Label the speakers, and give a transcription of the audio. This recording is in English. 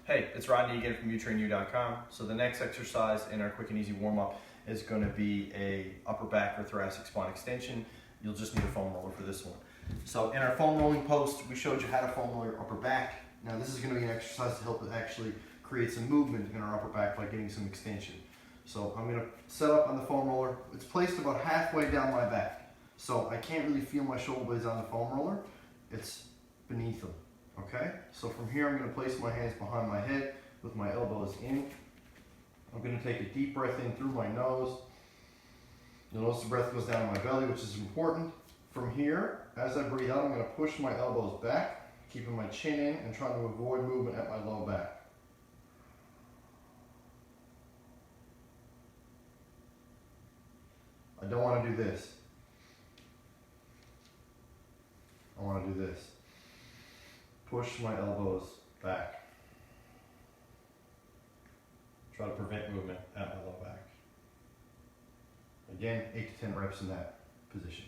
Speaker 1: Hey, it's Rodney again from utrainu.com. So the next exercise in our quick and easy warm-up is going to be a upper back or thoracic spine extension. You'll just need a foam roller for this one. So in our foam rolling post, we showed you how to foam roll your upper back. Now this is going to be an exercise to help actually create some movement in our upper back by getting some extension. So I'm going to set up on the foam roller. It's placed about halfway down my back. So I can't really feel my shoulder blades on the foam roller. It's beneath them. Okay, so from here I'm going to place my hands behind my head with my elbows in. I'm going to take a deep breath in through my nose. You'll notice the breath goes down my belly, which is important. From here, as I breathe out, I'm going to push my elbows back, keeping my chin in and trying to avoid movement at my low back. I don't want to do this. I want to do this. Push my elbows back. Try to prevent movement at my low back. Again, 8 to 10 reps in that position.